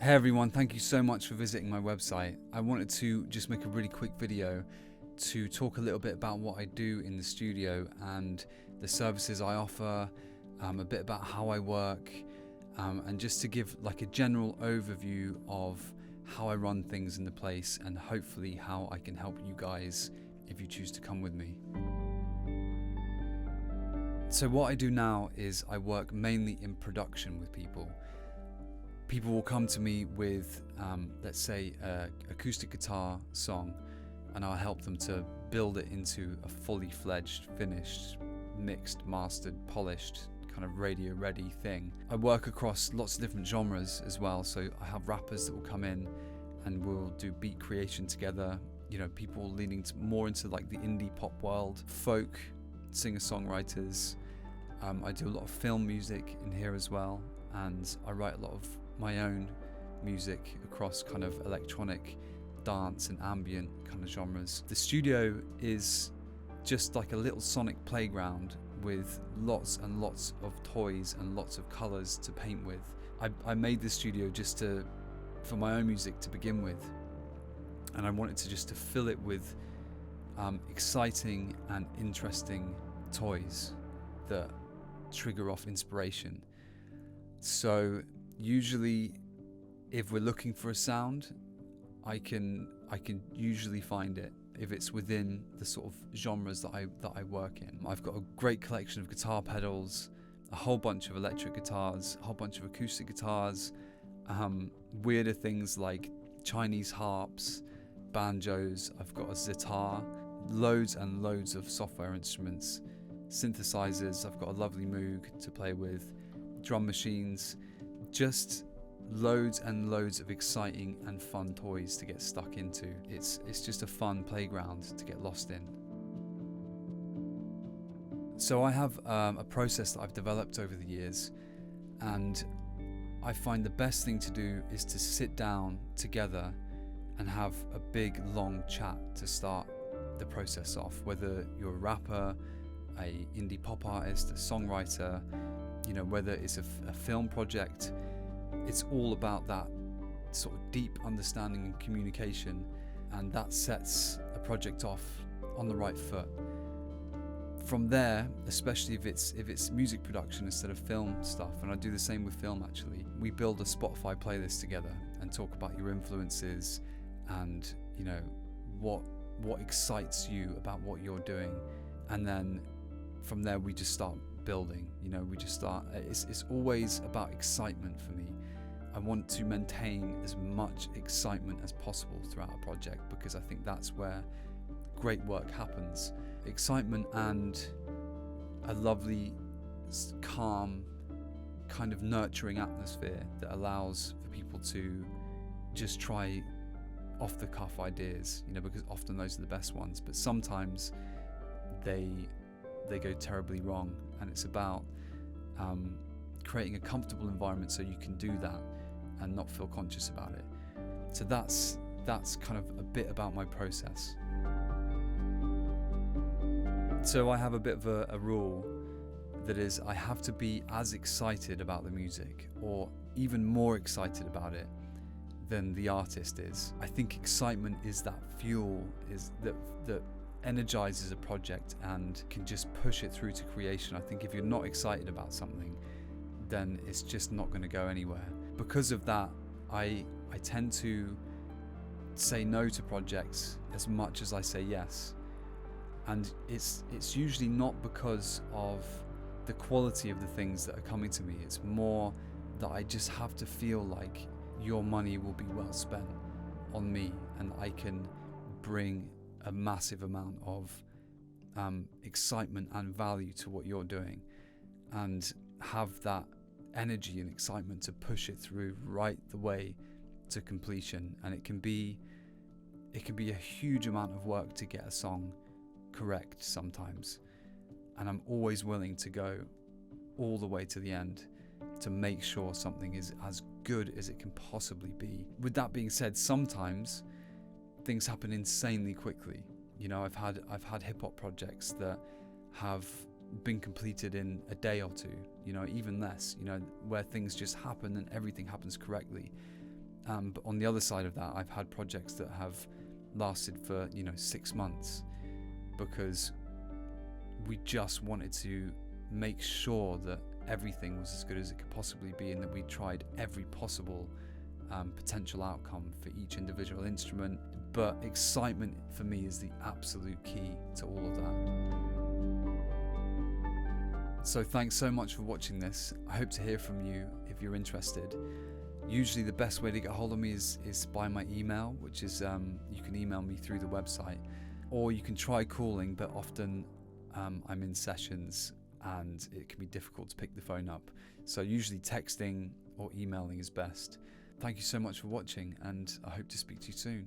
Hey everyone, thank you so much for visiting my website. I wanted to just make a really quick video to talk a little bit about what I do in the studio and the services I offer, a bit about how I work, and just to give like a general overview of how I run things in the place and hopefully how I can help you guys if you choose to come with me. So what I do now is I work mainly in production with people. People will come to me with, let's say, an acoustic guitar song, and I'll help them to build it into a fully fledged, finished, mixed, mastered, polished, kind of radio ready thing. I work across lots of different genres as well, so I have rappers that will come in and we'll do beat creation together, you know, people leaning more into like the indie pop world, folk, singer-songwriters. I do a lot of film music in here as well, and I write a lot of my own music across kind of electronic, dance and ambient kind of genres. The studio is just like a little sonic playground with lots and lots of toys and lots of colors to paint with. I made this studio just for my own music to begin with, and I wanted to fill it with exciting and interesting toys that trigger off inspiration. So usually if we're looking for a sound, I can usually find it if it's within the sort of genres that I work in. I've got a great collection of guitar pedals, a whole bunch of electric guitars, a whole bunch of acoustic guitars, weirder things like Chinese harps, banjos. I've got a sitar, loads and loads of software instruments, synthesizers. I've got a lovely Moog to play with, drum machines, just loads and loads of exciting and fun toys to get stuck into. It's just a fun playground to get lost in. So I have a process that I've developed over the years, and I find the best thing to do is to sit down together and have a big long chat to start the process off. Whether you're a rapper, a indie pop artist, a songwriter, you know, whether it's a film project, it's all about that sort of deep understanding and communication, and that sets a project off on the right foot. From there, especially if it's music production instead of film stuff, and I do the same with film actually, we build a Spotify playlist together and talk about your influences and, you know, what excites you about what you're doing, and then from there we just start building. You know, we just start. It's always about excitement for me. I want to maintain as much excitement as possible throughout a project, because I think that's where great work happens. Excitement and a lovely, calm, kind of nurturing atmosphere that allows for people to just try off the cuff ideas, you know, because often those are the best ones, but sometimes they go terribly wrong, and it's about creating a comfortable environment so you can do that and not feel conscious about it. So that's kind of a bit about my process. So I have a bit of a rule that is, I have to be as excited about the music or even more excited about it than the artist is. I think excitement is that fuel, is that energizes a project and can just push it through to creation. I think if you're not excited about something, then it's just not going to go anywhere. Because of that, I tend to say no to projects as much as I say yes. And it's usually not because of the quality of the things that are coming to me. It's more that I just have to feel like your money will be well spent on me, and I can bring a massive amount of excitement and value to what you're doing, and have that energy and excitement to push it through right the way to completion. And it can be a huge amount of work to get a song correct sometimes, and I'm always willing to go all the way to the end to make sure something is as good as it can possibly be. With that being said, sometimes things happen insanely quickly. You know, I've had hip-hop projects that have been completed in a day or two, you know, even less, you know, where things just happen and everything happens correctly. But on the other side of that, I've had projects that have lasted for 6 months, because we just wanted to make sure that everything was as good as it could possibly be, and that we tried every possible potential outcome for each individual instrument. But excitement for me is the absolute key to all of that. So thanks so much for watching this. I hope to hear from you if you're interested. Usually the best way to get hold of me is by my email, which is you can email me through the website, or you can try calling, but often I'm in sessions and it can be difficult to pick the phone up. So usually texting or emailing is best. Thank you so much for watching, and I hope to speak to you soon.